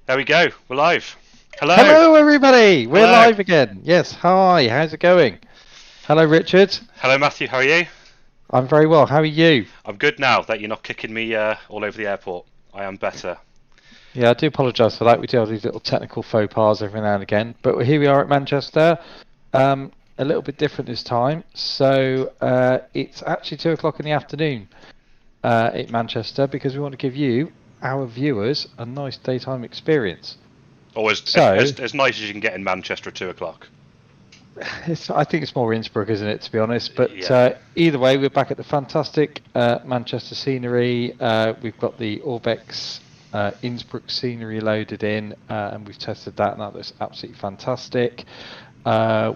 There we go. We're live. Hello. Hello, everybody. We're Hello. live again. Yes. Hi. How's it going? Hello, Richard. Hello, Matthew. How are you? I'm very well. How are you? I'm good now that you're not kicking me all over the airport. I am better. Yeah, I do apologise for that. We do have these little technical faux pas every now and again. But here we are at Manchester. A little bit different this time. So it's actually 2 o'clock in the afternoon at Manchester because we want to give you, our viewers, a nice daytime experience. Always So, as nice as you can get in Manchester at 2 o'clock. I think it's more Innsbruck, isn't it, to be honest? But Yeah. either way, we're back at the fantastic Manchester scenery. We've got the Orbex Innsbruck scenery loaded in, and we've tested that, and that looks absolutely fantastic.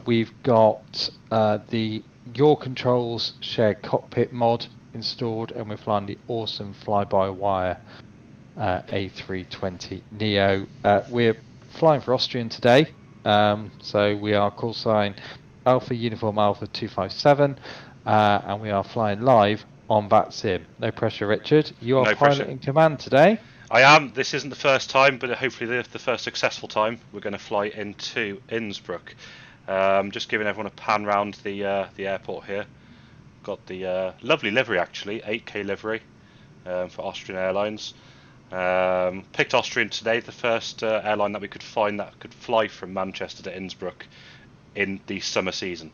We've got the YourControls Shared Cockpit mod installed, and we're flying the awesome FlyByWire A320 NEO. We're flying for Austrian today. So we are call sign Alpha Uniform Alpha 257, and we are flying live on VATSIM. No pressure, Richard. You are pilot in command today. I am. This isn't the first time, but hopefully the first successful time. We're going to fly into Innsbruck. Just giving everyone a pan round the airport here. Got the lovely livery, actually, 8K livery for Austrian Airlines. Picked Austrian today, the first airline that we could find that could fly from Manchester to Innsbruck in the summer season.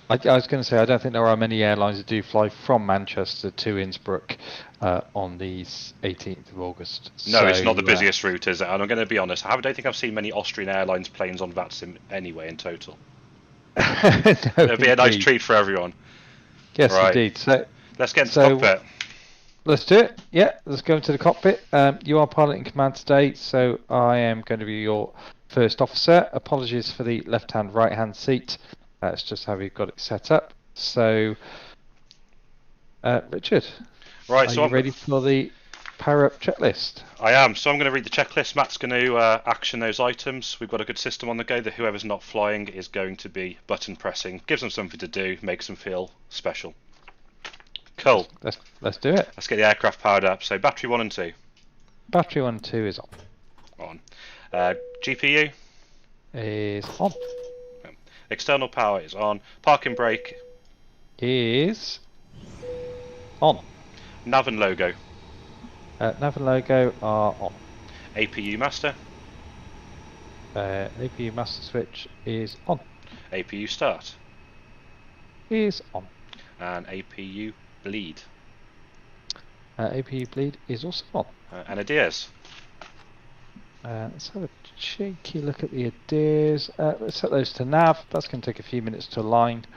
I was going to say, I don't think there are many airlines that do fly from Manchester to Innsbruck on the 18th of August. No, so, it's not the busiest route, is it? And I'm going to be honest, I don't think I've seen many Austrian Airlines planes on VATSIM anyway in total. No, It'll be a nice treat for everyone. Yes, right. Indeed. So let's get into the cockpit. Let's do it. Yeah, let's go into the cockpit. You are pilot in command today, so I am going to be your first officer. Apologies for the left-hand, right-hand seat. That's just how we've got it set up. So, Richard, right, are so you ready for the power-up checklist? I am. So I'm going to read the checklist. Matt's going to action those items. We've got a good system on the go that whoever's not flying is going to be button pressing. Gives them something to do, makes them feel special. Cool. Let's do it. Let's get the aircraft powered up. So battery 1 and 2. Battery 1 and 2 is On. GPU is on. External power is on. Parking brake Is on. Nav and logo. Nav and logo are on. APU master. APU master switch is on. APU start. Is on. And APU bleed. APU bleed is also on. And ADIRS. Let's have a cheeky look at the ADIRS. Let's set those to nav. That's going to take a few minutes to align,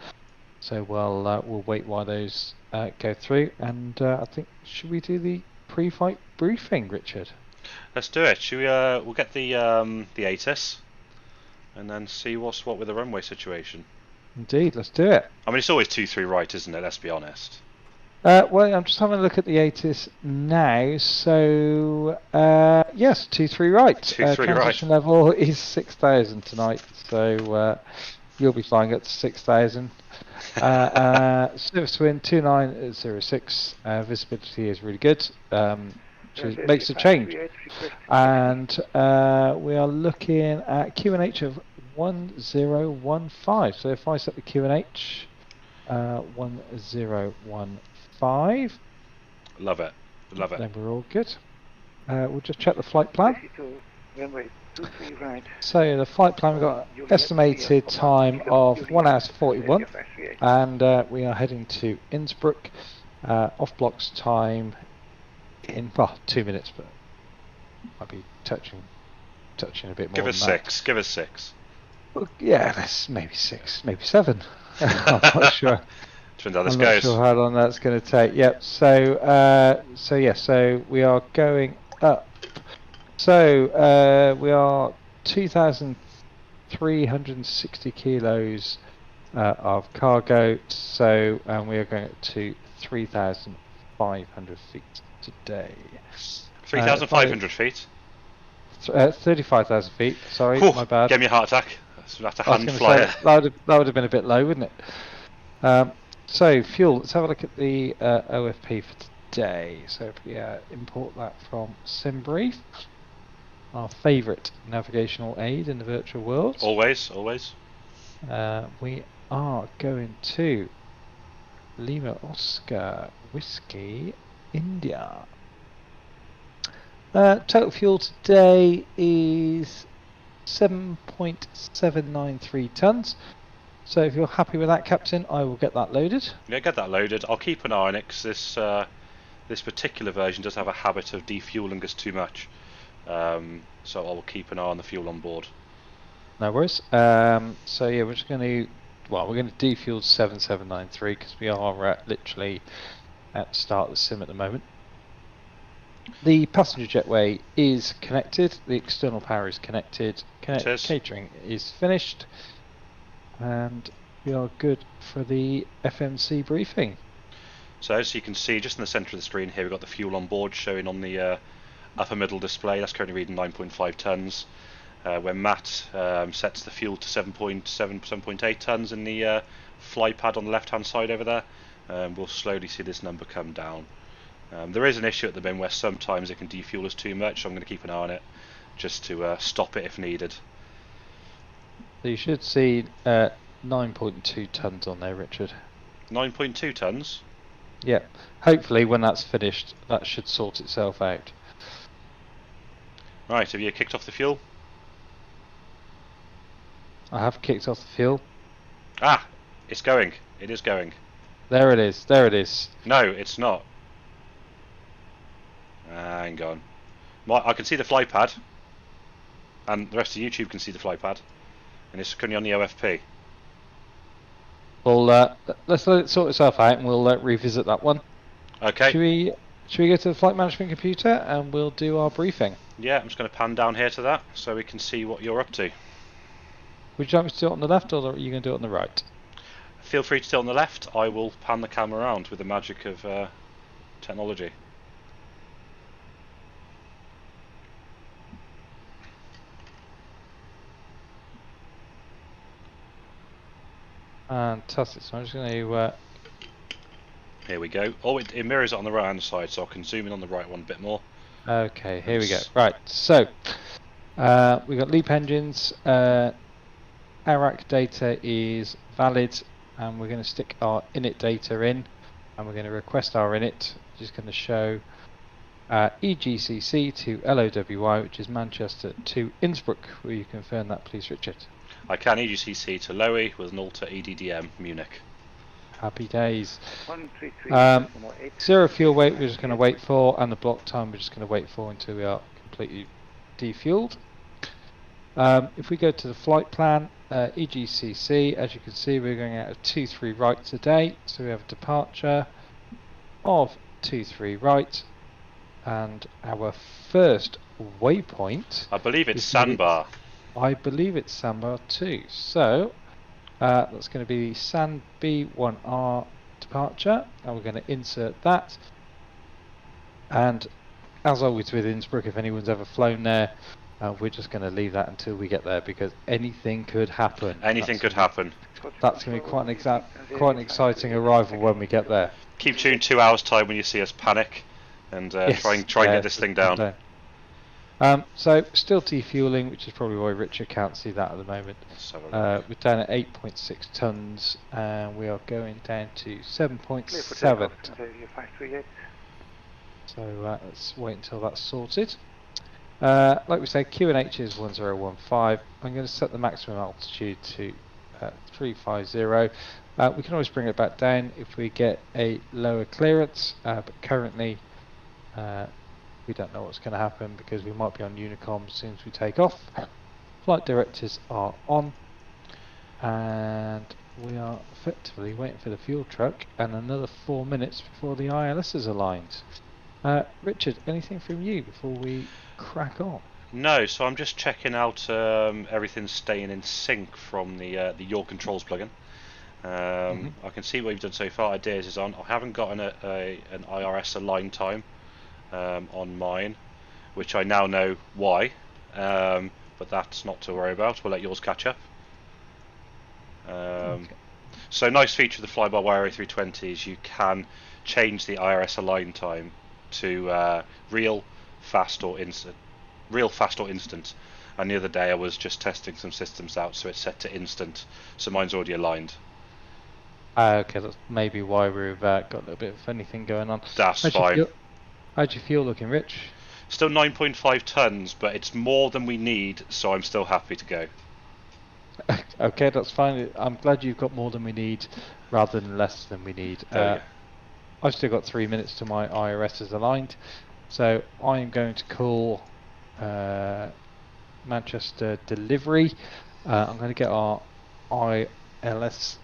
so we'll wait while those go through. And I think, should we do the pre-flight briefing, Richard? Let's do it. Should we? We'll get the ATIS, and then see what's what with the runway situation. Indeed, let's do it. I mean, it's always 2-3 right, isn't it? Let's be honest. Well, I'm just having a look at the ATIS now. So, yes, 2-3 right. 2-3 right. Transition level is 6,000 tonight. So, you'll be flying up to 6,000. Service wind 2906. Visibility is really good. Which makes a change. And we are looking at QNH of 1015. So if I set the QNH 1015. Love it. Love it. Then we're all good. We'll just check the flight plan. So the flight plan, we've got estimated time of 1 hour 41, and we are heading to Innsbruck. Off blocks time in 2 minutes, but might be touching a bit more. Give us 6. Give us 6. Well, yeah, that's maybe 6, maybe 7. I'm not sure. Depends how this I'm goes. not sure how long that's going to take. Yep. So, so we are going up. So we are 2,360 kilos of cargo. So, and we are going up to 3,500 feet today. 3,500 feet. 35,000 feet. Sorry, Whew, my bad. Gave me a heart attack. That's a I was hand gonna flyer. say, that would have been a bit low, wouldn't it? So fuel. Let's have a look at the OFP for today. So if we import that from SimBrief, our favourite navigational aid in the virtual world. Always, always. We are going to Lima Oscar Whiskey India. Total fuel today is 7.793 tonnes. So if you're happy with that, Captain, I will get that loaded. Yeah, get that loaded. I'll keep an eye on it because this particular version does have a habit of defueling us too much. So I will keep an eye on the fuel on board. No worries. So yeah, we're just going to, we're going to defuel 7793 because we are literally at the start of the sim at the moment. The passenger jetway is connected. The external power is connected. Catering is finished. And we are good for the FMC briefing. So as you can see, just in the centre of the screen here, we've got the fuel on board showing on the upper middle display. That's currently reading 9.5 tonnes. When Matt sets the fuel to 7.8 tonnes in the fly pad on the left-hand side over there, we'll slowly see this number come down. There is an issue at the bin where sometimes it can defuel us too much, so I'm going to keep an eye on it just to stop it if needed. So you should see 9.2 tonnes on there, Richard. 9.2 tonnes? Yeah. Hopefully when that's finished, that should sort itself out. Right, have you kicked off the fuel? I have kicked off the fuel. Ah! It's going. It is going. There it is. There it is. No, it's not. Hang on. I can see the fly pad. And the rest of YouTube can see the fly pad. And it's currently on the OFP. Well, let's let it sort itself out and we'll revisit that one. Okay. Should we go to the flight management computer and we'll do our briefing? Yeah, I'm just going to pan down here to that so we can see what you're up to. Would you like me to do it on the left or are you going to do it on the right? Feel free to do it on the left. I will pan the camera around with the magic of technology. Fantastic. So I'm just going to... Here we go. Oh, it mirrors it on the right hand side, so I can zoom in on the right one a bit more. Okay, here we go. Right, so we've got LEAP engines. ARAC data is valid, and we're going to stick our init data in, and we're going to request our init, which is going to show EGCC to LOWI, which is Manchester to Innsbruck. Will you confirm that, please, Richard? I can. EGCC to LOWI with an alter EDDM Munich. Happy days. 0 fuel weight we're just going to wait for, and the block time we're just going to wait for until we are completely defueled. If we go to the flight plan, EGCC, as you can see, we're going out of 23 right today, so we have a departure of 23 right, and our first waypoint, I believe it's Sandbar. I believe it's Sandbar too. So that's going to be Sand B1R departure, and we're going to insert that. And as always with Innsbruck, if anyone's ever flown there, we're just going to leave that until we get there because anything could happen. Anything could happen. That's going to be quite an exciting arrival when we get there. Keep tuned 2 hours time when you see us panic, and Yes, try and get this thing down. So still defueling, which is probably why Richard can't see that at the moment. We're down at 8.6 tonnes, and we are going down to 7.7. So let's wait until that's sorted. Like we say, QNH is 1015. I'm going to set the maximum altitude to 350. We can always bring it back down if we get a lower clearance, but currently we don't know what's going to happen because we might be on Unicom as soon as we take off. Flight directives are on, and we are effectively waiting for the fuel truck and another 4 minutes before the ILS is aligned. Richard, anything from you before we crack on? No, so I'm just checking out everything staying in sync from the YourControls plugin. I can see what you've done so far. Ideas is on. I haven't gotten an IRS align time on mine, which I now know why, but that's not to worry about. We'll let yours catch up. Okay. So nice feature of the FlyByWire A320 is you can change the IRS align time to real, fast or instant. real fast or instant. And the other day I was just testing some systems out, so it's set to instant. So mine's already aligned. Okay, that's maybe why we've got a little bit of anything going on. That's fine. How'd you feel looking, Rich? Still 9.5 tons, but it's more than we need, so I'm still happy to go. Okay, that's fine. I'm glad you've got more than we need rather than less than we need. I've still got 3 minutes to my IRS is aligned, so I'm going to call Manchester delivery. I'm going to get our ILS.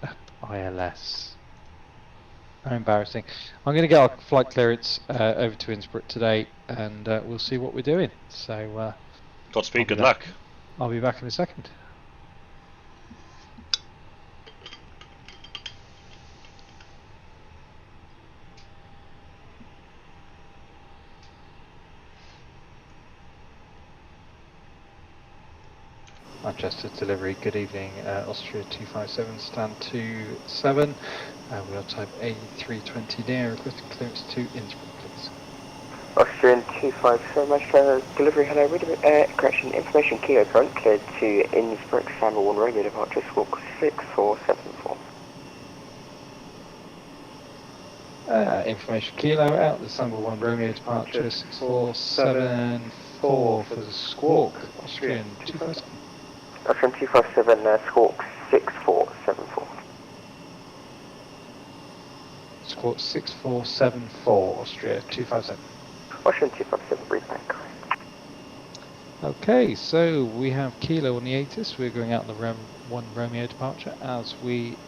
How embarrassing. I'm going to get our flight clearance over to Innsbruck today, and we'll see what we're doing. So, Godspeed, good luck. I'll be back in a second. Manchester delivery, good evening, Austria 257, stand 27, we are type A320 NEO, requesting clearance to Innsbruck, please. Austrian 257, Manchester delivery, hello, correction, information Kilo front, cleared to Innsbruck, Samba 1 Romeo departure, squawk 6474. Information Kilo out, the Samba 1 Romeo departure, 6474 for the squawk, Austrian 257. Austrian 257, squawk 6474. Squawk 6474, Austria 257. Austrian 257, brief back. Okay, so we have Kilo on the ATIS, we're going out the 1 Romeo departure as we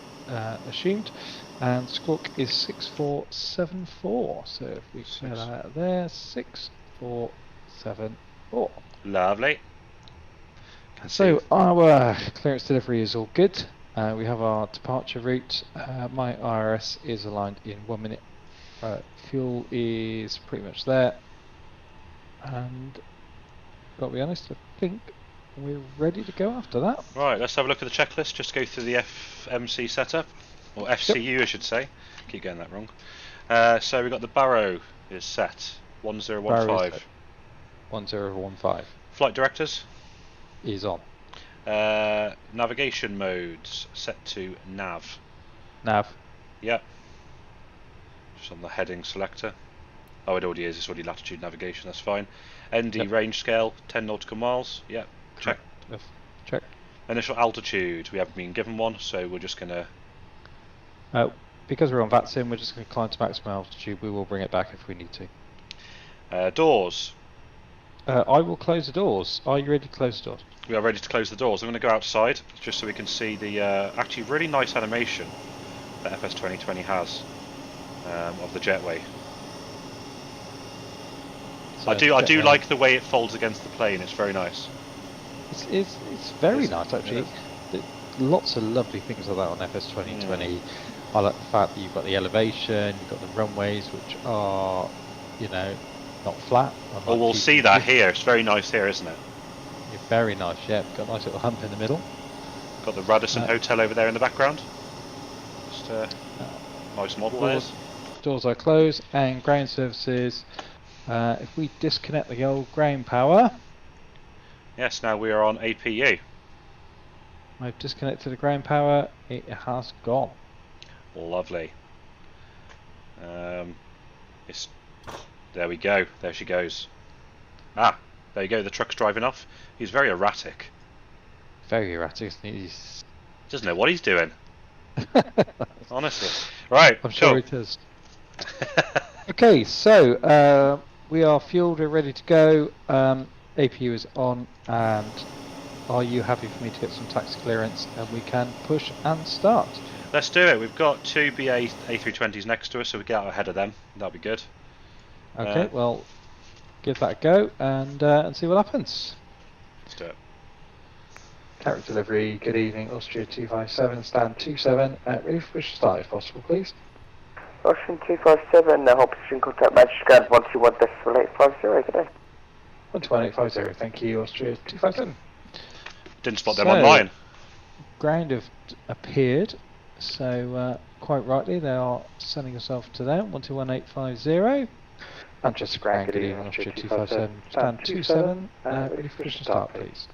assumed, and squawk is 6474, so if we clear that out there, 6474. Lovely. So our clearance delivery is all good. We have our departure route. My IRS is aligned in 1 minute. Fuel is pretty much there. And got to be honest, I think we're ready to go after that. Right, let's have a look at the checklist. Just go through the FMC setup, or FCU I should say. Keep getting that wrong. So we've got the Barrow is set 1015. 1015. Flight directors is on. Navigation modes set to nav. Nav. Yep. Just on the heading selector. Oh, it already is. It's already latitude navigation. That's fine. ND range scale 10 nautical miles. Yep. Check. Check. Initial altitude. We haven't been given one, so we're just gonna. Because we're on VATSIM, we're just going to climb to maximum altitude. We will bring it back if we need to. Doors. I will close the doors. Are you ready to close the doors? We are ready to close the doors. I'm going to go outside just so we can see the actually really nice animation that FS2020 has of the jetway. So I do like the way it folds against the plane. It's very nice. It's very nice actually. Lots of lovely things like that on FS2020. I like the fact that you've got the elevation, you've got the runways which are, not flat. Well, we'll see that here. It's very nice here, isn't it? Yeah, very nice, yeah. Got a nice little hump in the middle. Got the Radisson Hotel over there in the background. Just nice model there. Doors are closed, and ground services. If we disconnect the old ground power. Yes, now we are on APU. I've disconnected the ground power. It has gone. Lovely. There we go. There she goes. Ah, there you go. The truck's driving off. He's very erratic. Very erratic. Doesn't know what he's doing. Honestly. Right. I'm sure it is. Okay, so we are fueled. We're ready to go. APU is on, and are you happy for me to get some taxi clearance and we can push and start? Let's do it. We've got two BA A320s next to us, so we get out ahead of them. That'll be good. Okay, well, give that a go and see what happens. Let's do it. Character delivery, good evening, Austria 257, stand 27, ready for push start if possible, please. Austrian 257, hold position, contact Manchester 121.850, good day. 121.850, thank you, Austria 257. Didn't spot them online. Ground have appeared, so quite rightly they are sending us off to them, 121.850. Manchester Ground, good evening, Austria 257, stand 27, ready for push and start, please.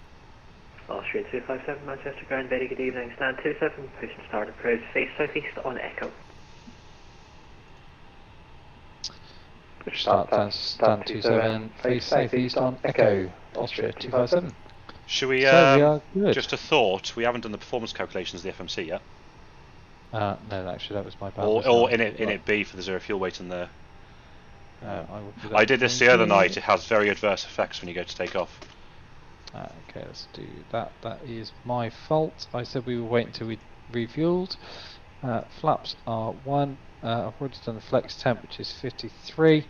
Austrian 257, Manchester Ground, very good evening, stand 27, push and start approved, face southeast on Echo. Push start, stand 27, face southeast on Echo, Austria 257. Should we, So we are good. just a thought, we haven't done the performance calculations of the FMC yet. No, actually that was my bad. Or in it B for the zero fuel weight and the... I did this the other night, it has very adverse effects when you go to take off. Okay, let's do that. That is my fault. I said we would wait until we refueled. Flaps are 1. I've already done the flex temp, which is 53.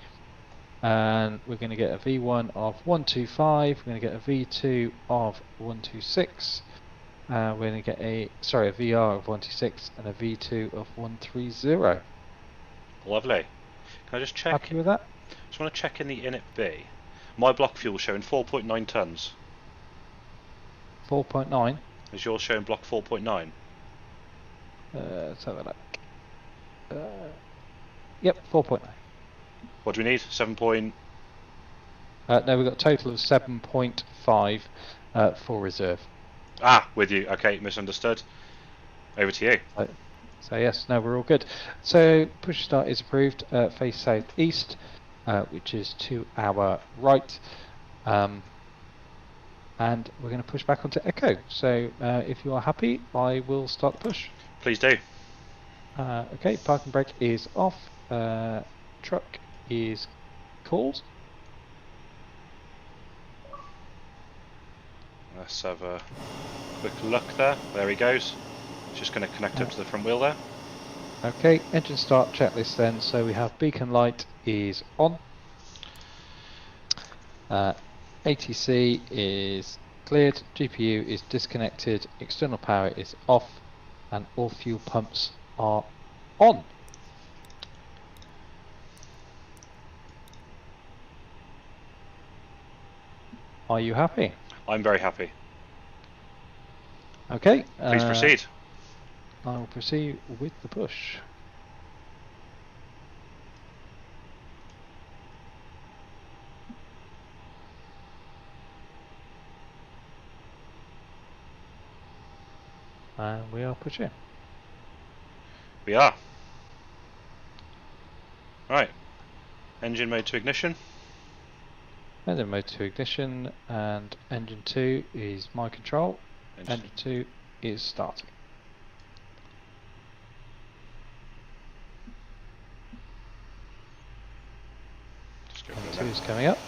And we're going to get a V1 of 125. We're going to get a V2 of 126. We're going to get a VR of 126 and a V2 of 130. Lovely. Can I just check? Happy with that? Just want to check in the init B. My block fuel showing 4.9 tons. 4.9. Is yours showing block 4.9? Let's have a look. Yep, 4.9. What do we need? 7 point... No, we've got a total of 7.5 for reserve. Ah, with you. Okay, misunderstood. Over to you. So yes, no, we're all good. So push start is approved. Face southeast, which is to our right, and we're going to push back onto Echo. So if you are happy, I will start the push. Please do. Okay, parking brake is off. Truck is called. Let's have a quick look there. There he goes. Just going to connect up to the front wheel there. Okay, engine start checklist then. So we have beacon light is on. ATC is cleared. GPU is disconnected. External power is off. And all fuel pumps are on. Are you happy? I'm very happy. Okay. Please proceed. I will proceed with the push. And we are pushing. We are. Right. Engine mode to ignition. Engine mode to ignition, and engine 2 is my control. Engine 2 is starting. Engine 2 is coming up.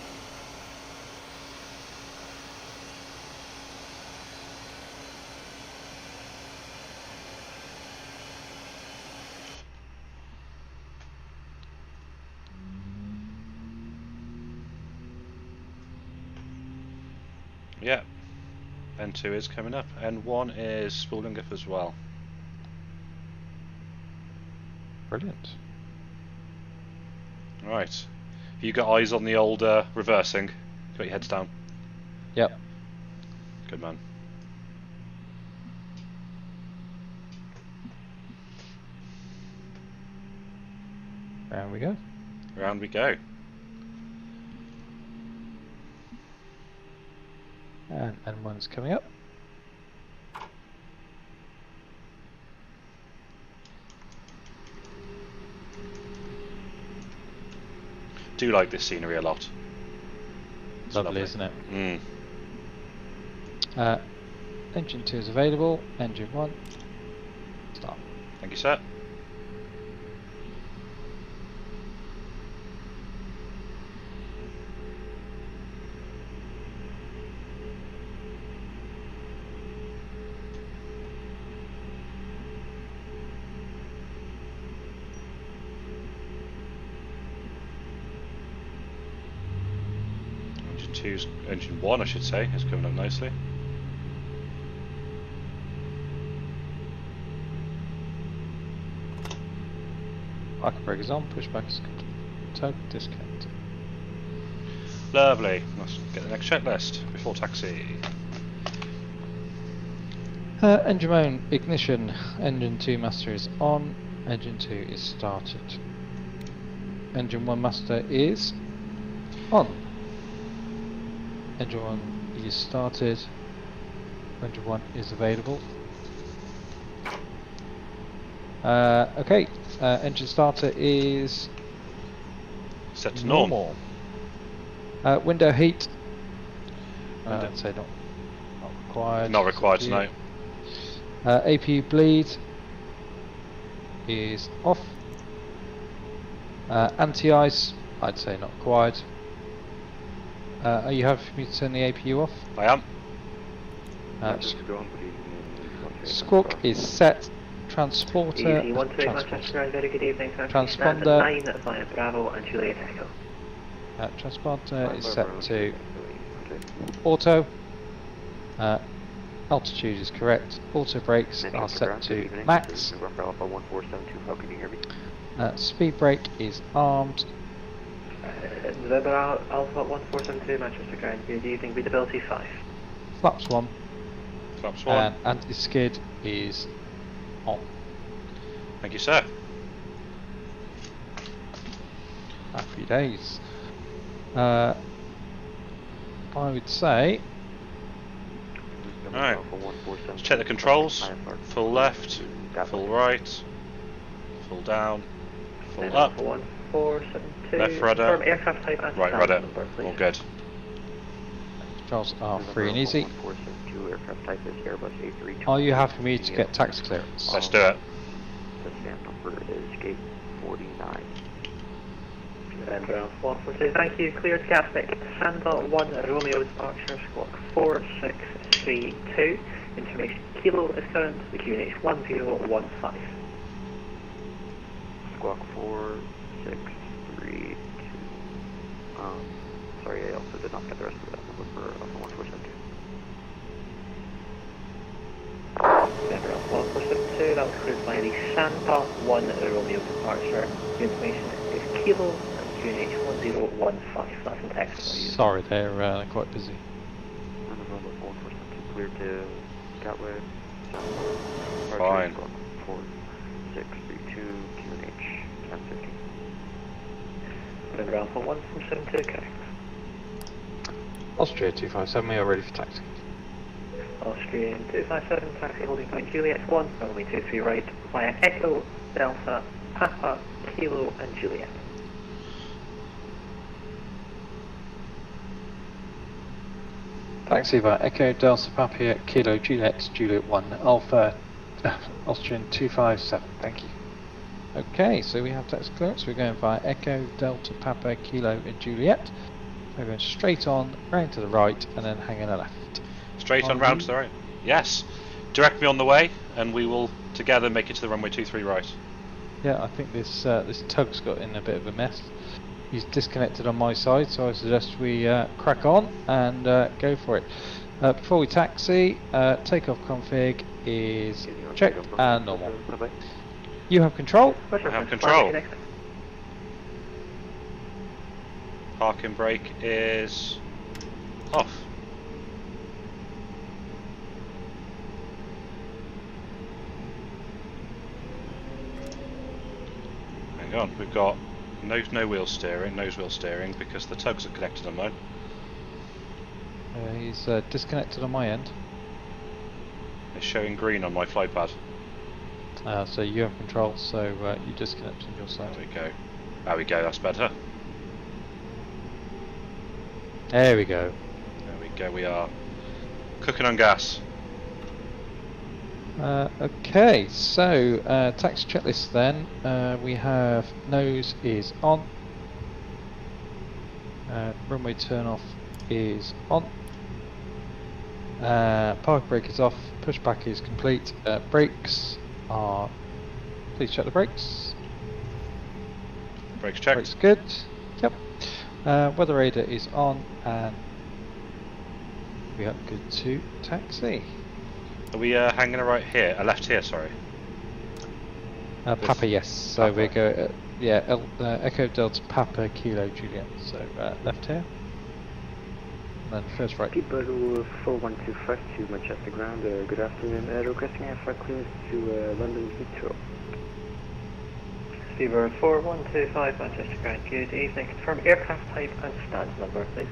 Yeah, N2 is coming up, N1 is spooling up as well. Brilliant. Right, have you got eyes on the old reversing? Got your heads down? Yep. Good man. Round we go. Round we go. And N1's coming up. Do like this scenery a lot. It's Lovely, isn't it? Engine 2 is available. Engine 1. Start. Thank you, sir. Engine 1, I should say, is coming up nicely. Parking brake is on, pushback is complete. Tow disconnect. Lovely. Let's get the next checklist before taxi. Engine mode, ignition. Engine 2 master is on. Engine 2 is started. Engine 1 master is on. Engine 1 is started. Engine 1 is available. Okay, engine starter is set to norm. normal. Window heat. I'd say not required. Not required tonight. APU bleed is off. Anti-ice, I'd say not required. Are you happy for me to turn the APU off? I am. Squawk is set. Transporter. Easy 128 Manchester Ground, very good evening. Transponder. 9 Flying Bravo and Juliet Echo. Transponder is set to auto. Altitude is correct. Auto brakes are set to max. Speed brake is armed. November Alpha 1472 Manchester Ground, good evening, readability 5. Flaps 1. Flaps 1. And anti-skid is on. Thank you, sir. Happy days. I would say. Alright, let's check the controls. Full left, full right, full down, full up, 1472. left rudder, Aircraft type and right rudder, all good. Controls are free and easy. Are you happy for me to get taxi clearance? Let's do it. The stamp number is gate 49. November Alpha 142, thank you, cleared Gatwick, Sandal 1 Romeo departure, squawk 4632, information Kilo is current, the QNH 1015. Squawk 4632. Sorry, I also did not get the rest of that number for Alpha 1472. November Alpha 1472, that was cleared by the Sandal 1 Romeo departure, the information is Kilo, QNH 1015, that's in text. Sorry, they're quite busy. November 1472 cleared to Gatwick. Fine. 4632 QNH 1015. November Alpha 1472, correct. Austria 257, we are ready for taxi. Austrian 257, taxi holding point Juliet 1, runway 23 right, via Echo, Delta, Papa, Kilo and Juliet. Taxi via Echo, Delta, Papa, Kilo, Juliet, Juliet 1, Alpha, Austrian 257, thank you. Okay, so we have taxi clearance, we're going via Echo, Delta, Papa, Kilo and Juliet. We're going straight on, round to the right, and then hanging a left. Straight on round to the right. Yes. Direct me on the way, and we will together make it to the runway 23 right. Yeah, I think this this tug's got in a bit of a mess. He's disconnected on my side, so I suggest we crack on and go for it. Before we taxi, takeoff config is checked and normal. You have control. I have control. Parking brake is off. Hang on, we've got no wheel steering, nose wheel steering because the tugs are connected on mine. He's disconnected on my end. It's showing green on my flypad. So you have control, so you disconnect on your side. There we go. There we go, that's better. There we go. There we go, we are cooking on gas. Okay, so taxi checklist then. We have nose is on. Runway turn off is on. Park brake is off. Pushback is complete. Brakes are. Please check the brakes. Brakes checked. Brakes good. Yep. Weather radar is on, and we are good to taxi. Are we hanging a right here? A left here, sorry. Papa, yes. So we go, Echo Delta Papa Kilo Juliet. So left here. And then first right. People 4125 to Manchester Ground. Good afternoon. Requesting airflight clearance to London Heathrow. Speedbird 4125 Manchester Ground, good evening. Confirm aircraft type and stand number, please.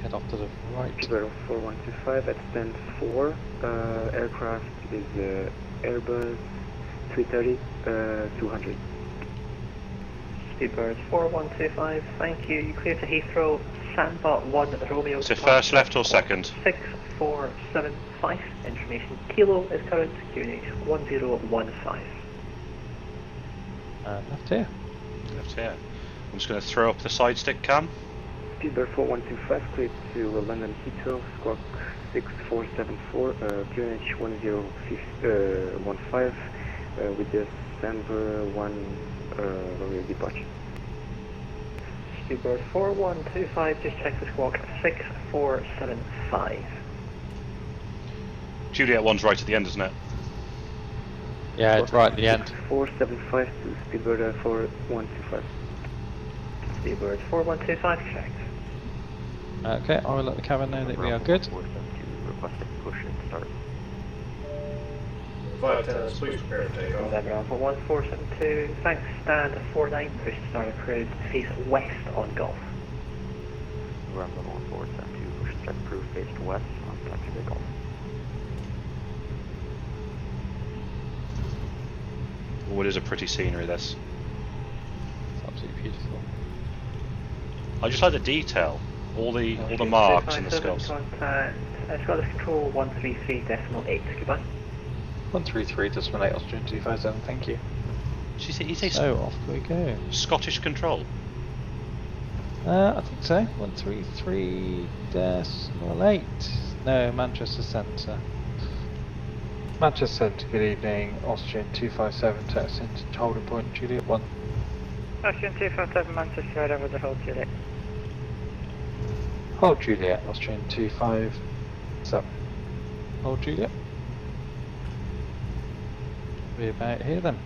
Head off to the right. Speedbird 4125 at stand 4. Aircraft is Airbus 330 200. Speedbird 4125, thank you. You clear to Heathrow, Sandbot 1 Romeo. Is it first, left or second? 6475. Information Kilo is current, QNH 1015. Left here. Left here. I'm just going to throw up the side stick cam. Speedbird 4125 cleared to London Heathrow, squawk 6474, QNH 1015 with the December 1 Romeo departure. Speedbird 4125, just check the squawk 6475. Juliet 1's right at the end, isn't it? Yeah, it's right at the end. 475 to Speedbird 4125. Speedbird 4125, checked. Okay, I will let the cabin know that we are good. Requesting push and start. Flight attendants, please prepare to take off. November Alpha 1472, thanks, stand 49, push to start approved, face west on Golf. November 1472, push start approved, face to west on taxi to Golf. Oh, it is a pretty scenery, this. It's absolutely beautiful. I just like the detail. All the marks and the skulls. Contact, Scottish Control 133.8, goodbye. 133.8 Austrian 257, thank you. Did you say So off we go. Scottish Control? I think so. 133.8. No, Manchester Centre. Manchester Centre, good evening. Austrian 257, text into holding point, Juliet 1. Austrian 257, Manchester, right over the hold, Juliet. Hold Juliet, Austrian 257. Hold Juliet. Be about here then.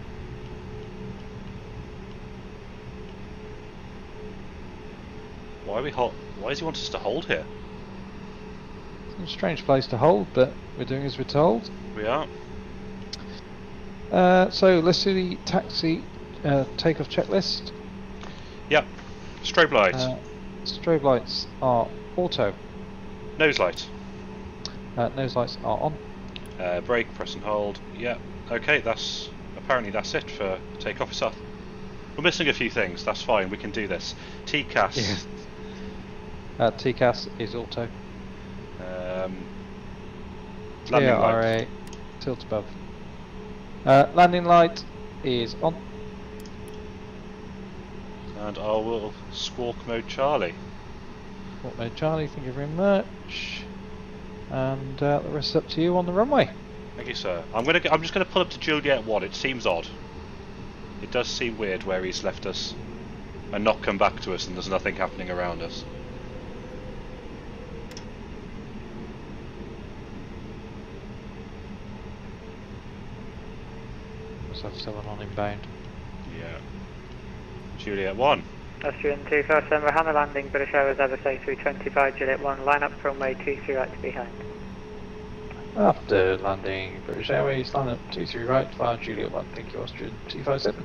Why does he want us to hold here? It's a strange place to hold, but we're doing as we're told. We are. So let's do the taxi takeoff checklist. Yep. Strobe lights. Strobe lights are auto. Nose light. Nose lights are on. Brake, press and hold. Yep. Okay, apparently that's it for takeoff itself. We're missing a few things. That's fine. We can do this. TCAS. Yes. TCAS is auto. Landing light. TRA tilt above. Landing light is on. And I will squawk mode Charlie. Squawk mode Charlie, thank you very much. And the rest is up to you on the runway. Thank you, sir. I'm just gonna pull up to Juliet 1. It seems odd. It does seem weird where he's left us and not come back to us, and there's nothing happening around us. Must have someone on inbound. Yeah. Juliet 1. Austrian 257, we're hammer landing, British Airways Airbus A320 Juliet 1, line up runway 23 right to behind. After landing, British Airways, line up 23 right via Juliet 1, thank you Austrian 257.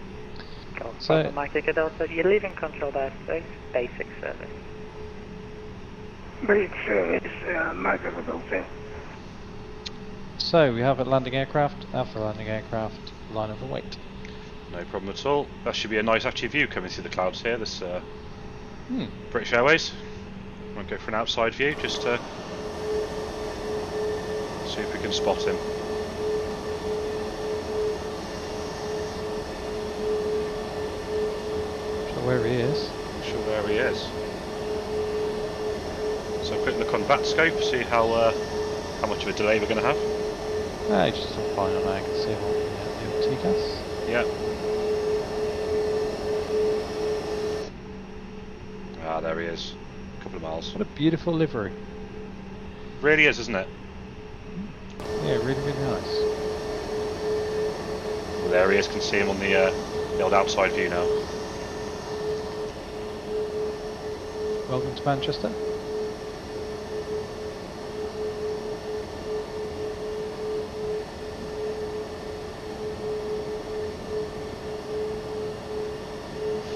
So, Mike Echo Delta, you're leaving controlled airspace, basic service. Basic service, Mike Echo Delta. so we have a landing aircraft, after landing aircraft, line up and wait. No problem at all. That should be a nice actually view coming through the clouds here. This British Airways. I'll go for an outside view just to see if we can spot him. Not sure where he is. Not sure where he is. So a quick look on VATScope, see how much of a delay we're going to have. He's just on fine on I can see him on the TCAS. Yeah. Ah, there he is. A couple of miles. What a beautiful livery. Really is, isn't it? Yeah, really, really nice. Well, there he is. Can see him on the old outside view now. Welcome to Manchester.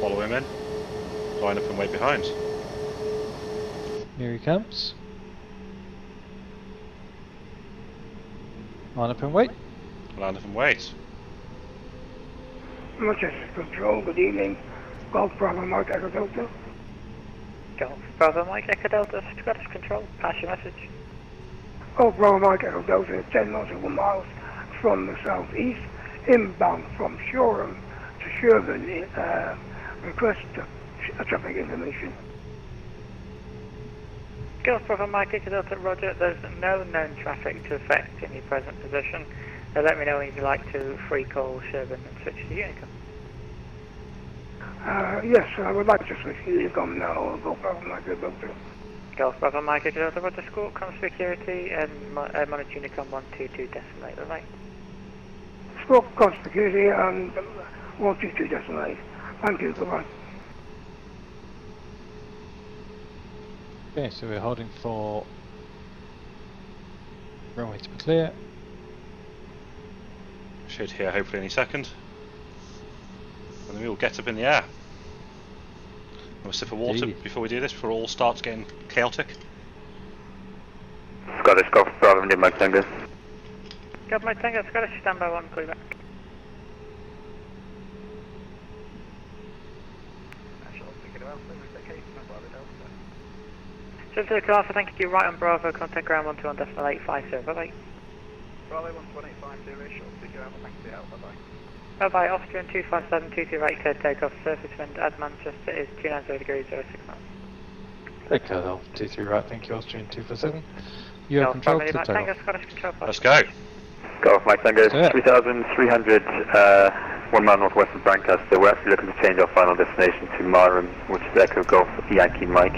follow him in. Line up and wait behind. Here he comes. Line up and wait. Line up and wait. Manchester Control, good evening. Golf Bravo Mike Echo Delta. Golf Bravo Mike Echo Delta, Scottish Control, pass your message. Golf Bravo Mike Echo Delta, 10 nautical miles from the southeast, inbound from Shoreham to Sherburn. Request traffic information. Golf Bravo Mike Echo Delta, roger. There's no known traffic to affect in your present position. Let me know when you'd like to free call Sherburn and switch to Unicom. Yes, I would like to switch to Unicom now. Golf Bravo Mike Echo Delta. Golf Bravo Mike Echo Delta, roger. Score, com security, and monitor Unicom 122.8. Bye-bye. Score cost security and 122.8. Thank you, goodbye. Okay, so we're holding for runway to be clear. Should hear hopefully any second. And then we will get up in the air. Have a sip of water before we do this, before it all starts getting chaotic. Scottish Golf Bravo India Mike Tango. Golf Mike Tango, Scottish, standby 1, call you back. So to the car, so thank you, right on Bravo, contact ground 121.850, bye-bye. Bravo 12850, short figure out, thanks for your help, bye-bye. Bye-bye, Austrian 25722 right, clear takeoff, surface wind at Manchester is 290 degrees, 06 miles. Okay, Alpha 23 right, thank you, Austrian 257. You have control to take off. Scottish Control. Let's go. Golf Mike Tango, Yeah. 3,300, 1 mile northwest of Brancaster. We're actually looking to change our final destination to Marham, which is Echo Golf Yankee Mike.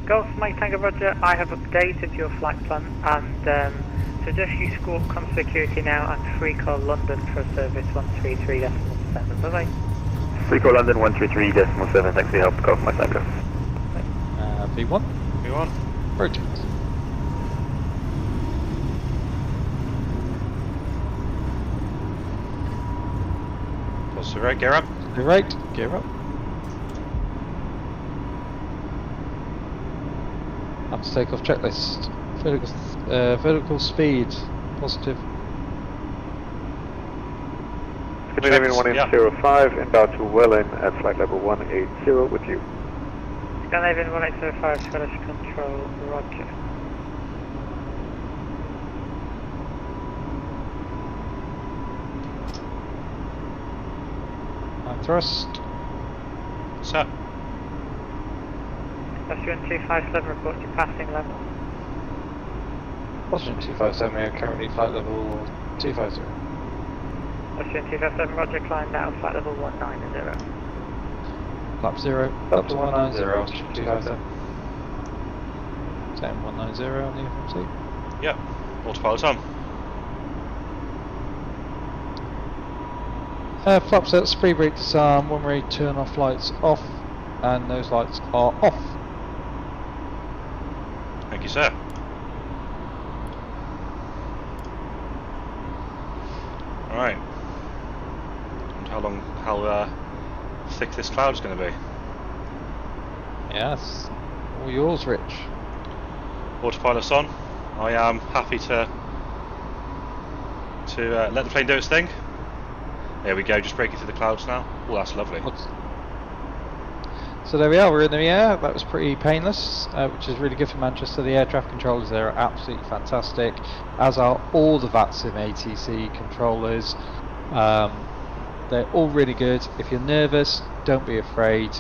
Golf Mike Tango Roger, I have updated your flight plan and suggest you score com security now and free call London for service 133.7. Bye bye. Free call London 133.7, thanks for your help, Golf Mike Tango. V1. V1. Rotate. Pulse to right, gear up. To right, gear up. Up to takeoff checklist. Vertical speed, positive. Skandinavian 1805, inbound to Welling at flight level 180 with you. Scandinavian 1805, Scottish Control, roger. High thrust. Set. Austrian 257 reports your passing level. Austrian 257, we are currently flight level 250. Austrian 257, roger, climb now, flight level 190. Flap 0, up to 190, Austrian 257. Same 190 on the FMC. Yep. Autopilot on. Flaps out, speed brake disarm, one way turn off lights off, and those lights are off. Thank you, sir. Alright. And how thick this cloud's going to be? Yes, all yours, Rich. Autopilot's on. I am happy to let the plane do its thing. There we go, just breaking through the clouds now. Oh, that's lovely. So there we are, we're in the air. That was pretty painless, which is really good for Manchester. The air traffic controllers there are absolutely fantastic, as are all the VATSIM ATC controllers. They're all really good. If you're nervous, don't be afraid.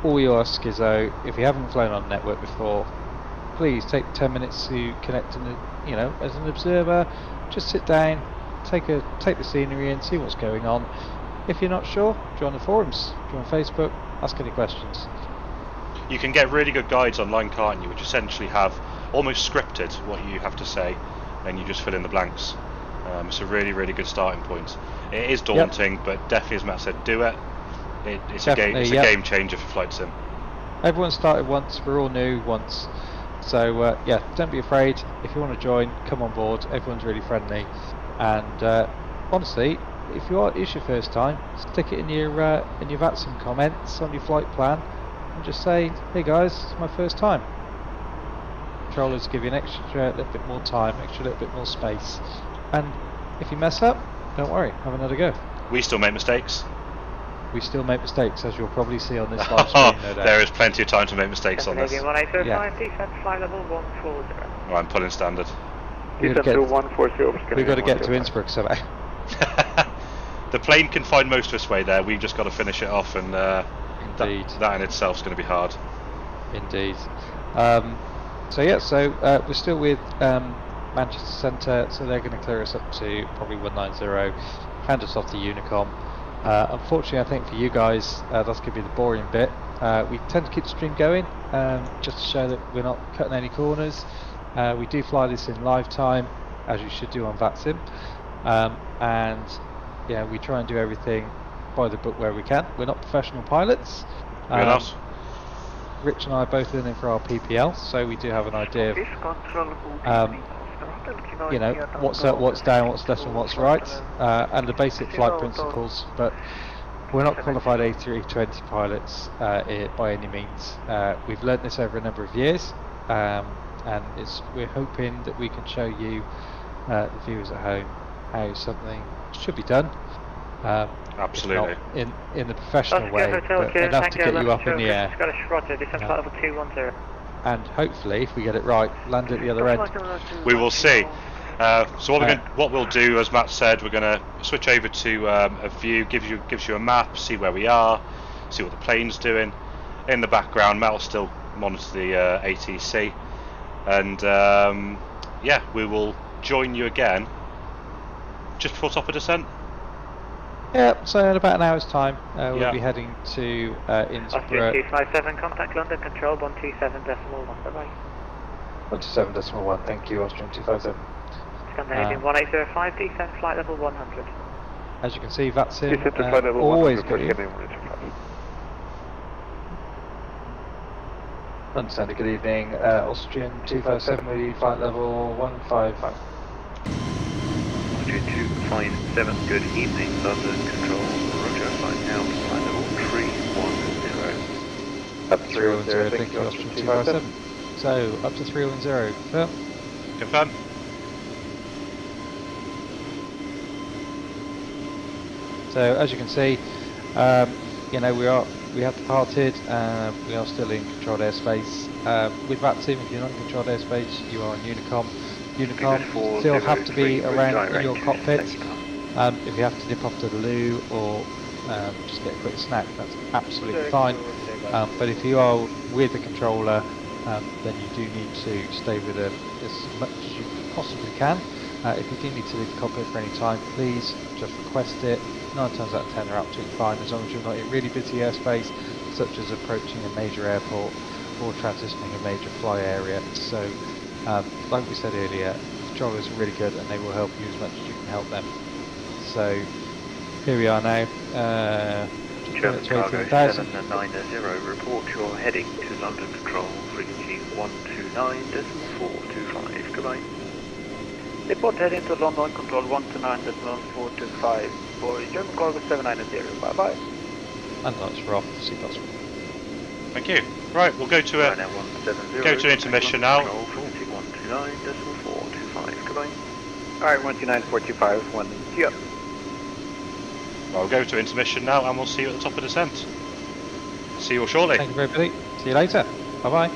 All we ask is though, if you haven't flown on a network before, please take 10 minutes to connect in as an observer. Just sit down, take the scenery in, see what's going on. If you're not sure, join the forums, join Facebook, ask any questions. You can get really good guides online, can't you, which essentially have almost scripted what you have to say, and you just fill in the blanks. It's a really, really good starting point. It is daunting, but definitely, as Matt said, do it. It's a game changer for flight sim. Everyone started once, we're all new once. So yeah, don't be afraid. If you want to join, come on board. Everyone's really friendly. And honestly, if it's your first time, stick it in your VATSIM comments on your flight plan, and just say, "Hey guys, it's my first time." Controllers give you an extra little bit more time, extra little bit more space, and if you mess up, don't worry, have another go. We still make mistakes. We still make mistakes, as you'll probably see on this live stream. No doubt. There is plenty of time to make mistakes on this. 1805, descent flight level 140. Oh, I'm pulling standard. We've got to get, 140. we've got to get to Innsbruck somehow. The plane can find most of its way there. We've just got to finish it off, and Indeed. that in itself is going to be hard. Indeed. So we're still with Manchester Centre, so they're going to clear us up to probably 190, hand us off the Unicom. Unfortunately, I think for you guys, that's going to be the boring bit. We tend to keep the stream going, just to show that we're not cutting any corners. We do fly this in live time, as you should do on VATSIM, and yeah, we try and do everything by the book where we can. We're not professional pilots. We're not. Rich and I are both in for our PPL, so we do have an idea of what's up, what's down, what's left and what's right, and the basic flight principles, but we're not qualified A320 pilots by any means. We've learnt this over a number of years, and we're hoping that we can show you, the viewers at home, how something should be done. Absolutely. In the professional way, but enough to get you up in the air. And hopefully, if we get it right, land at the other end. We will see. So what we'll do, as Matt said, we're going to switch over to a view, gives you a map, see where we are, see what the plane's doing. In the background, Matt will still monitor the ATC, and yeah, we will join you again just before top of descent. Yeah, so in about an hour's time, we'll be heading to Innsbruck. Austrian 257, contact London Control 127.1, bye-bye. 127.1, thank you, Austrian 257. Scandinavian 1805, descent flight level 100. As you can see, VATSIM always got you. Understand, good evening, Austrian 257 with you, flight level 155. Austrian 257, good evening, London Control, roger, flight now, flight level 310. Up to 310, thank you, Austrian 257. So, up to 310, confirm? Confirm. So, as you can see, we have departed, we are still in controlled airspace. With VATSIM, if you're not in controlled airspace, you are on Unicom. Unicom still have to be around in your cockpit. If you have to dip off to the loo or just get a quick snack, that's absolutely fine. But if you are with the controller, then you do need to stay with them as much as you possibly can. If you do need to leave the cockpit for any time, please just request it. 9 times out of 10 are absolutely fine, as long as you're not in really busy airspace, such as approaching a major airport or transitioning a major fly area. So, like we said earlier, controllers are really good and they will help you as much as you can help them. So, here we are now. German Cargo 790, report you're heading to London Control, frequency 129.425, goodbye. Report heading to London Control 129.425 for German Cargo 790, bye-bye. And that's Rob, seatbelts. Thank you. Right, we'll go to an intermission now. 129.425, goodbye. Alright, 129.425, 1 here. Well, we'll go to intermission now, and we'll see you at the top of descent. See you all shortly. Thank you, everybody. See you later. Bye-bye.